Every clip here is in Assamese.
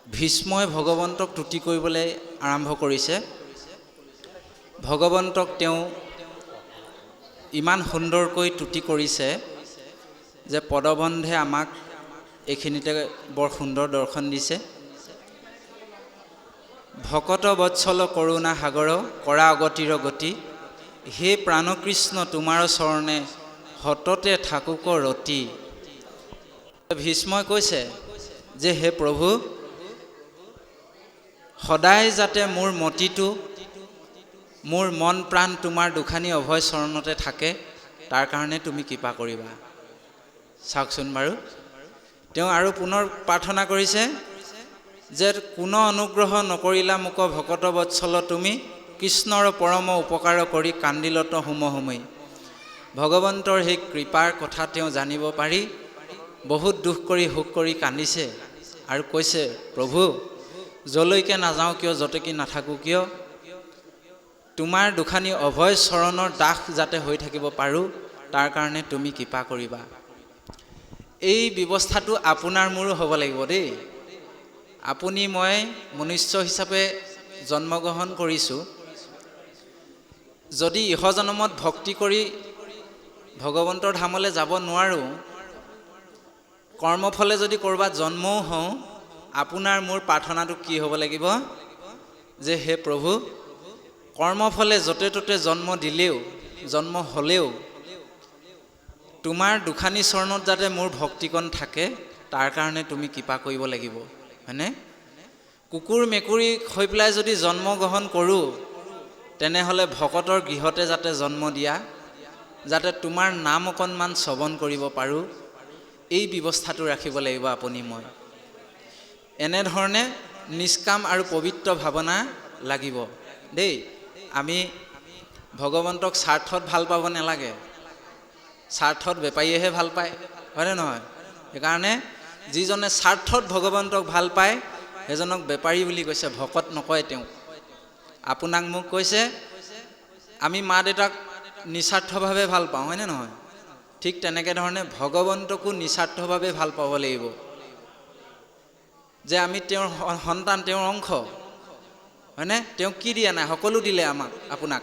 ভীষ্মই ভগৱন্তক তুতি কৰিবলৈ আৰম্ভ কৰিছে। ভগৱন্তক তেওঁ ইমান সুন্দৰকৈ তুতি কৰিছে যে পদবন্ধে আমাক এইখিনিতে বৰ সুন্দৰ দৰ্শন দিছে। ভকত বৎসল কৰোণা সাগৰ কৰা অগতিৰ গতি, হে প্ৰাণকৃষ্ণ তোমাৰ চৰণে সততে থাকুক ৰতি। ভীষ্মই কৈছে যে হে প্ৰভু, সদায় যাতে মোৰ মতিটো, মোৰ মন প্ৰাণ তোমাৰ দুখানি অভয় চৰণতে থাকে, তাৰ কাৰণে তুমি কৃপা কৰিবা। চাওকচোন বাৰু, তেওঁ আৰু পুনৰ প্ৰাৰ্থনা কৰিছে যে কোনো অনুগ্ৰহ নকৰিলা মোক ভকত বৎসল তুমি, কৃষ্ণৰ পৰম উপকাৰ কৰি কান্দিলত হুমহুমেই। ভগৱন্তৰ সেই কৃপাৰ কথা তেওঁ জানিব পাৰি বহুত দুখ কৰি শোক কৰি কান্দিছে আৰু কৈছে, প্ৰভু যলৈকে নাযাওঁ কিয়, য'তেকি নাথাকোঁ কিয়, তোমাৰ দুখানি অভয় চৰণৰ দাস যাতে হৈ থাকিব পাৰোঁ, তাৰ কাৰণে তুমি কৃপা কৰিবা। এই ব্যৱস্থাটো আপোনাৰ মোৰো হ'ব লাগিব দেই। আপুনি মই মনুষ্য হিচাপে জন্মগ্ৰহণ কৰিছোঁ, যদি ইহজন্মত ভক্তি কৰি ভগৱন্তৰ ধামলৈ যাব নোৱাৰোঁ, কৰ্মফলে যদি ক'ৰবাত জন্মও হওঁ, আপোনাৰ মোৰ প্ৰাৰ্থনাটো কি হ'ব লাগিব যে হে প্ৰভু, কৰ্মফলে য'তে ত'তে জন্ম দিলেও, জন্ম হ'লেও তোমাৰ দুখানি চৰণত যাতে মোৰ ভক্তিকণ থাকে, তাৰ কাৰণে তুমি কৃপা কৰিব লাগিব, হয়নে? কুকুৰ মেকুৰী হৈ পেলাই যদি জন্মগ্ৰহণ কৰোঁ, তেনেহ'লে ভকতৰ গৃহতে যাতে জন্ম দিয়া, যাতে তোমাৰ নাম অকণমান শ্ৰৱণ কৰিব পাৰোঁ, এই ব্যৱস্থাটো ৰাখিব লাগিব আপুনি মই। এনেধৰণে নিষ্কাম আৰু পবিত্ৰ ভাৱনা লাগিব দেই। আমি ভগৱন্তক স্বাৰ্থত ভাল পাব নালাগে, স্বাৰ্থত বেপাৰীয়েহে ভাল পায়, হয়নে নহয়? সেইকাৰণে যিজনে স্বাৰ্থত ভগৱন্তক ভাল পায় সেইজনক বেপাৰী বুলি কৈছে, ভকত নকয় তেওঁ। আপোনাক মোক কৈছে আমি মা দেউতাক নিস্বাৰ্থভাৱে ভাল পাওঁ, হয়নে নহয়? ঠিক তেনেকৈ ধৰণে ভগৱন্তকো নিস্বাৰ্থভাৱে ভাল পাব লাগিব, যে আমি তেওঁৰ সন্তান, তেওঁৰ অংশ, হয়নে? তেওঁক কি দিয়া নাই, সকলো দিলে আমাক, আপোনাক।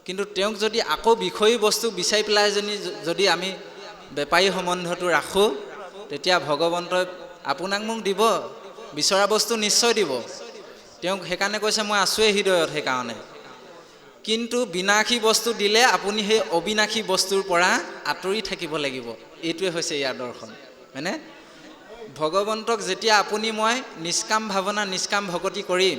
কিন্তু তেওঁক যদি আকৌ বিষয়ী বস্তু বিচাৰি পেলাই যদি আমি বেপাৰী সম্বন্ধটো ৰাখোঁ, তেতিয়া ভগৱন্তই আপোনাক মোক দিব, বিচৰা বস্তু নিশ্চয় দিব। তেওঁক সেইকাৰণে কৈছে মই আছোঁৱে হৃদয়ত, সেইকাৰণে। কিন্তু বিনাশী বস্তু দিলে আপুনি সেই অবিনাশী বস্তুৰ পৰা আঁতৰি থাকিব লাগিব। এইটোৱে হৈছে ইয়াৰ দৰ্শন, হয়নে? ভগৱন্তক যেতিয়া আপুনি মই নিষ্কাম ভাৱনা, নিষ্কাম ভকতি কৰিম,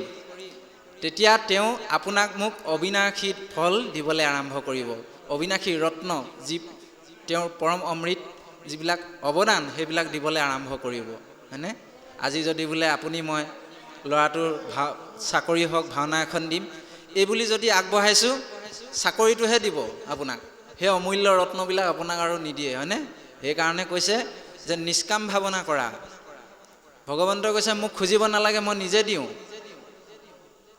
তেতিয়া তেওঁ আপোনাক মোক অবিনাশী ফল দিবলৈ আৰম্ভ কৰিব। অবিনাশী ৰত্ন, যি তেওঁৰ পৰম অমৃত, যিবিলাক অৱদান, সেইবিলাক দিবলৈ আৰম্ভ কৰিব, হয়নে? আজি যদি বোলে আপুনি মই ল'ৰাটোৰ চাকৰি হওক, ভাওনা এখন দিম, এই বুলি যদি আগবঢ়াইছোঁ, চাকৰিটোহে দিব আপোনাক, সেই অমূল্য ৰত্নবিলাক আপোনাক আৰু নিদিয়ে, হয়নে? সেইকাৰণে কৈছে যে নিষ্কাম ভাৱনা কৰা। ভগৱন্তই কৈছে মোক খুজিব নালাগে, মই নিজে দিওঁ।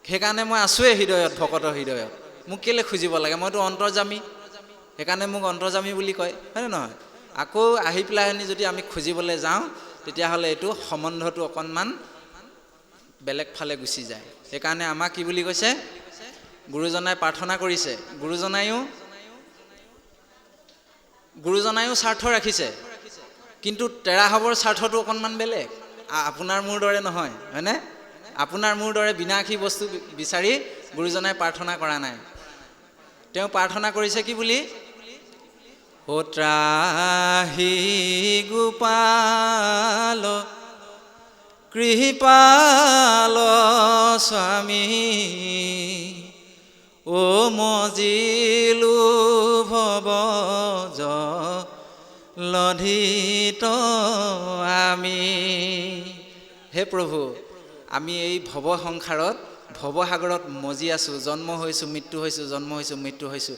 সেইকাৰণে মই আছোঁৱে হৃদয়ত, ভকতৰ হৃদয়ত, মোক কেলৈ খুজিব লাগে, মইতো অন্তৰ্যামী, সেইকাৰণে মোক অন্তৰ্যামী বুলি কয়, হয়নে নহয়? আকৌ আহি পেলাই যদি আমি খুজিবলৈ যাওঁ, তেতিয়াহ'লে এইটো সম্বন্ধটো অকণমান বেলেগ ফালে গুচি যায়। সেইকাৰণে আমাক কি বুলি কৈছে, গুৰুজনাই প্ৰাৰ্থনা কৰিছে, গুৰুজনায়ো স্বাৰ্থ ৰাখিছে, কিন্তু তেৰা হ'বৰ স্বাৰ্থটো অকণমান বেলেগ, আপোনাৰ মোৰ দৰে নহয়, হয়নে? আপোনাৰ মোৰ দৰে বিনাশী বস্তু বিচাৰি গুৰুজনাই প্ৰাৰ্থনা কৰা নাই। তেওঁ প্ৰাৰ্থনা কৰিছে কি বুলি, ও ত্ৰাহি গোপাল কৃপাল স্বামী, ও মজিলো ভৱ জলধিত আমি। হে প্ৰভু, আমি এই ভৱ সংসাৰত, ভৱসাগৰত মজি আছোঁ, জন্ম হৈছোঁ, মৃত্যু হৈছোঁ, জন্ম হৈছোঁ, মৃত্যু হৈছোঁ।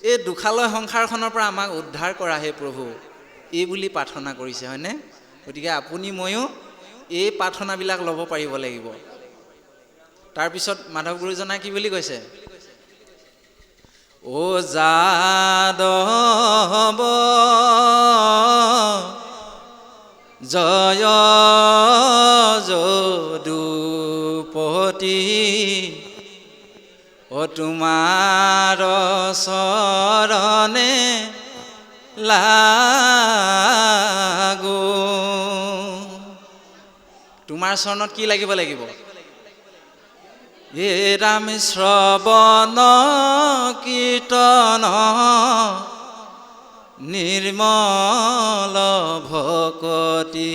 এই দুখালয় সংসাৰখনৰ পৰা আমাক উদ্ধাৰ কৰা হে প্ৰভু, এই বুলি প্ৰাৰ্থনা কৰিছে, হয়নে? গতিকে আপুনি ময়ো এই প্ৰাৰ্থনাবিলাক ল'ব পাৰিব লাগিব। তাৰপিছত মাধৱ গুৰুজনাই কি বুলি কৈছে, ও যাদৱ জয় যদুপতি ও তোমাৰ চৰণে লাগো। তোমাৰ চৰণত কি লাগিব লাগিব? হে ৰাম শ্ৰৱণ কীৰ্তন নিৰ্মল ভকতি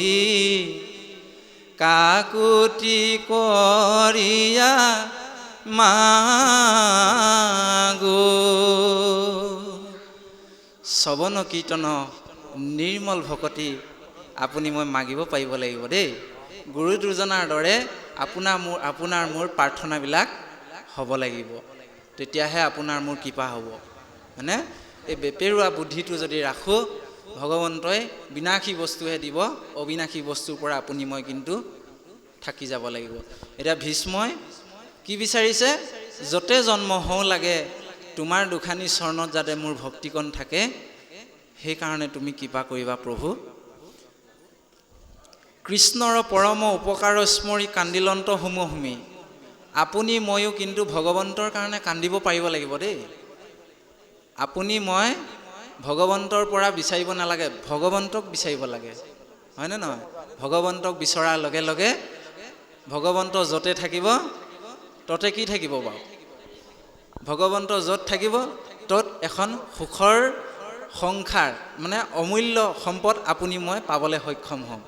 কাকুতি কৰিয়া মাগো। শ্ৰৱণ কীৰ্তন নিৰ্মল ভকতি আপুনি মই মাগিব পাৰিব লাগিব দেই। গুৰু দুজনাৰ দৰে আপোনাৰ মোৰ প্ৰাৰ্থনাবিলাক হ'ব লাগিব, তেতিয়াহে আপোনাৰ মোৰ কৃপা হ'ব, হয়নে? এই বেপেৰুৱা বুদ্ধিটো যদি ৰাখোঁ, ভগৱন্তই বিনাশী বস্তুহে দিব, অবিনাশী বস্তুৰ পৰা আপুনি মই কিন্তু থাকি যাব লাগিব। এতিয়া ভীষ্মই কি বিচাৰিছে? য'তে জন্ম হওঁ লাগে তোমাৰ দুখানি চৰণত যাতে মোৰ ভক্তিকণ থাকে, সেইকাৰণে তুমি কৃপা কৰিবা প্ৰভু। কৃষ্ণৰ পৰম উপকাৰ স্মৰি কান্দিলন্ত হুমহুমি। আপুনি ময়ো কিন্তু ভগৱন্তৰ কাৰণে কান্দিব পাৰিব লাগিব দেই। আপুনি মই ভগৱন্তৰ পৰা বিচাৰিব নালাগে, ভগৱন্তক বিচাৰিব লাগে, হয়নে নহয়? ভগৱন্তক বিচৰাৰ লগে লগে ভগৱন্ত য'তে থাকিব ততে কি থাকিব বাৰু? ভগৱন্ত য'ত থাকিব ত'ত এখন সুখৰ সংসাৰ, মানে অমূল্য সম্পদ আপুনি মই পাবলৈ সক্ষম হ'ম।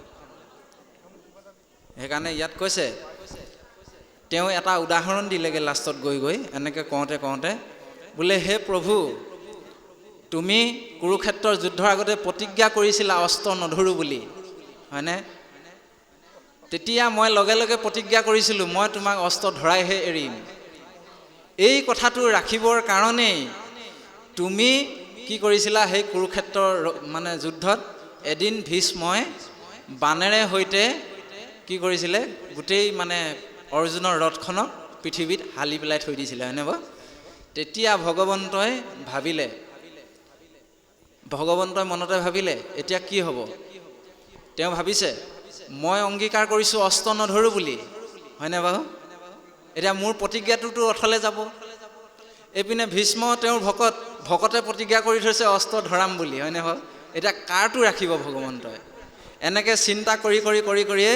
সেইকাৰণে ইয়াত কৈছে, তেওঁ এটা উদাহৰণ দিলেগৈ লাষ্টত গৈ এনেকৈ কওঁতে বোলে, হে প্ৰভু, তুমি কুৰুক্ষেত্ৰৰ যুদ্ধৰ আগতে প্ৰতিজ্ঞা কৰিছিলা অস্ত্ৰ নধৰোঁ বুলি, হয়নে? তেতিয়া মই লগে লগে প্ৰতিজ্ঞা কৰিছিলোঁ মই তোমাক অস্ত্ৰ ধৰাইহে এৰিম। এই কথাটো ৰাখিবৰ কাৰণেই তুমি কি কৰিছিলা? সেই কুৰুক্ষেত্ৰৰ মানে যুদ্ধত এদিন ভীষ্মই বানেৰে সৈতে কি কৰিছিলে? গোটেই মানে অৰ্জুনৰ ৰথখনক পৃথিৱীত হালি পেলাই থৈ দিছিলে, হয়নে বাৰু? তেতিয়া ভগৱন্তই মনতে ভাবিলে এতিয়া কি হ'ব? তেওঁ ভাবিছে মই অংগীকাৰ কৰিছোঁ অস্ত্ৰ নধৰোঁ বুলি, হয়নে বাৰু? এতিয়া মোৰ প্ৰতিজ্ঞাটোতো অথলে যাব। এইপিনে ভীষ্ম তেওঁৰ ভকতে প্ৰতিজ্ঞা কৰি থৈছে অস্ত্ৰ ধৰাম বুলি, হয়নে বাৰু? এতিয়া কাৰটো ৰাখিব ভগৱন্তই? এনেকৈ চিন্তা কৰিয়ে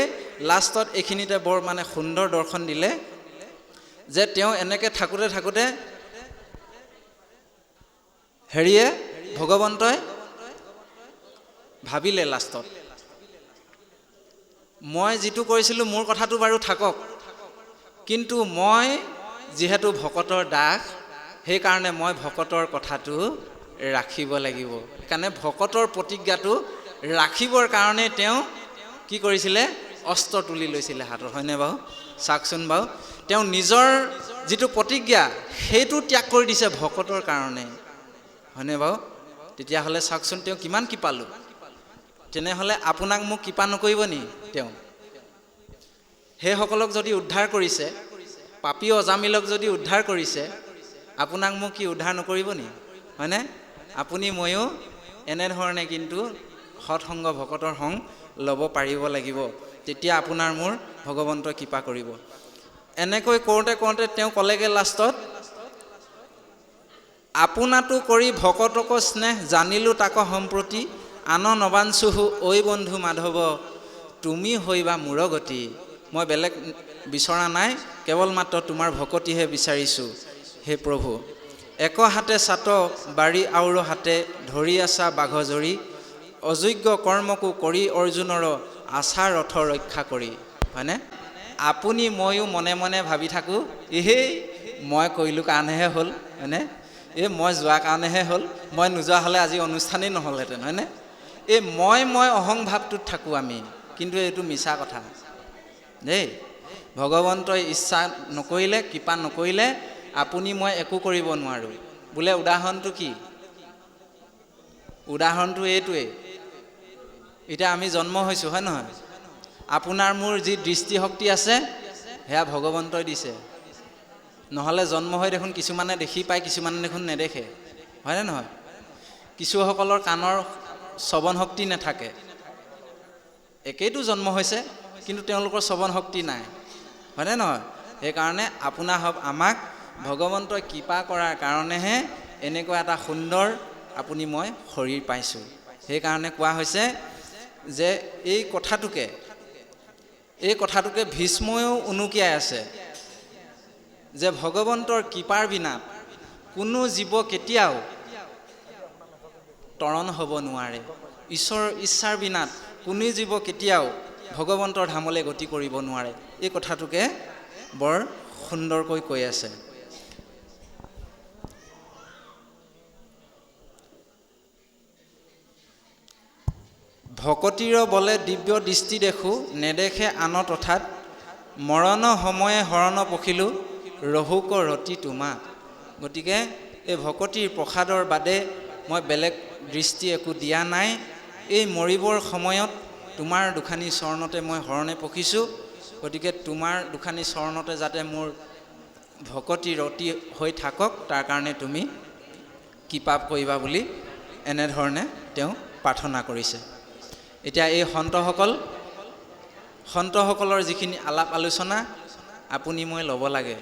লাষ্টত এইখিনিতে বৰ মানে সুন্দৰ দৰ্শন দিলে যে তেওঁ এনেকৈ থাকোঁতে ভগৱন্তই ভাবিলে লাষ্টত, মই যিটো কৰিছিলোঁ মোৰ কথাটো বাৰু থাকক, কিন্তু মই যিহেতু ভকতৰ দাস, সেইকাৰণে মই ভকতৰ কথাটো ৰাখিব লাগিব। সেইকাৰণে ভকতৰ প্ৰতিজ্ঞাটো ৰাখিবৰ কাৰণে তেওঁ কি কৰিছিলে? অস্ত্ৰ তুলি লৈছিলে হাতত, হয়নে বাৰু? চাওকচোন বাৰু, তেওঁ নিজৰ যিটো প্ৰতিজ্ঞা সেইটো ত্যাগ কৰি দিছে ভকতৰ কাৰণে, হয়নে বাৰু? তেতিয়াহ'লে চাওকচোন তেওঁ কিমান কৃপালু। তেনেহ'লে আপোনাক মোক কৃপা নকৰিব নি? তেওঁ সেইসকলক যদি উদ্ধাৰ কৰিছে, পাপী অজামিলক যদি উদ্ধাৰ কৰিছে, আপোনাক মোক কি উদ্ধাৰ নকৰিব নি? হয়নে? আপুনি ময়ো এনেধৰণে কিন্তু সৎসংগ ভকতৰ সংগ ল'ব পাৰিব লাগিব, তেতিয়া আপোনাৰ মোৰ ভগৱন্তই কৃপা কৰিব। এনেকৈ কৰোঁতে তেওঁ ক'লেগৈ লাষ্টত, আপোনাতো কৰি ভকতক স্নেহ জানিলোঁ তাক সম্প্ৰতি, আন নবাঞ্চুহু ঐ বন্ধু মাধৱ তুমি হৈবা মূৰ গতি। মই বেলেগ বিচৰা নাই, কেৱল মাত্ৰ তোমাৰ ভকতিহে বিচাৰিছোঁ হে প্ৰভু। এক হাতে চাত বাৰী আউৰ হাতে ধৰি আছা বাঘ জৰি, অযোগ্য কৰ্মকো কৰি অৰ্জুনৰ আশা ৰথ ৰক্ষা কৰি, হয়নে? আপুনি ময়ো মনে মনে ভাবি থাকোঁ, মই কৰিলোঁ কাৰণেহে হ'ল, হয়নে? মই যোৱা কাৰণেহে হ'ল, মই নোযোৱা হ'লে আজি অনুষ্ঠানেই নহ'লহেঁতেন, হয়নে? মই অহংভাৱটোত থাকোঁ আমি, কিন্তু এইটো মিছা কথা দেই। ভগৱন্তই ইচ্ছা নকৰিলে, কৃপা নকৰিলে আপুনি মই একো কৰিব নোৱাৰোঁ। বোলে উদাহৰণটো কি? উদাহৰণটো এইটোৱেই, এতিয়া আমি জন্ম হৈছোঁ, হয় নহয়? আপোনাৰ মোৰ যি দৃষ্টিশক্তি আছে সেয়া ভগৱন্তই দিছে, নহ'লে জন্ম হৈ দেখোন কিছুমানে দেখি পায়, কিছুমানে দেখোন নেদেখে, হয়নে নহয়? কিছুসকলৰ কাণৰ শ্ৰৱণ শক্তি নাথাকে, একেইটো জন্ম হৈছে, কিন্তু তেওঁলোকৰ শ্ৰৱণ শক্তি নাই, হয়নে নহয়? সেইকাৰণে আমাক ভগৱন্তই কৃপা কৰাৰ কাৰণেহে এনেকুৱা এটা সুন্দৰ মই শৰীৰ পাইছোঁ। সেইকাৰণে কোৱা হৈছে যে এই কথাটোকে ভীষ্ময়েও উনুকিয়াই আছে যে ভগৱন্তৰ কৃপাৰ বিনা কোনো জীৱ কেতিয়াও তৰণ হ'ব নোৱাৰে। ঈশ্বৰৰ ইচ্ছাৰ বিনাত কোনো জীৱ কেতিয়াও ভগৱন্তৰ ধামলৈ গতি কৰিব নোৱাৰে। এই কথাটোকে বৰ সুন্দৰকৈ কৈ আছে। ভকতিৰ বলে দিব্য দৃষ্টি দেখোঁ, নেদেখে আনত অৰ্থাৎ মৰণ সময়ে হৰণ পখিলোঁ, ৰহুক ৰতি তোমাক। গতিকে এই ভকতিৰ প্ৰসাদৰ বাদে মই বেলেগ দৃষ্টি একো দিয়া নাই। এই মৰিবৰ সময়ত তোমাৰ দুখানি চৰণতে মই হৰণে পখিছোঁ। গতিকে তোমাৰ দুখানি চৰণতে যাতে মোৰ ভকতি ৰতি হৈ থাকক, তাৰ কাৰণে তুমি কৃপা কৰিবা বুলি এনেধৰণে তেওঁ প্ৰাৰ্থনা কৰিছে। এতিয়া এই সন্তসকলৰ যিখিনি আলাপ আলোচনা মই ল'ব লাগে।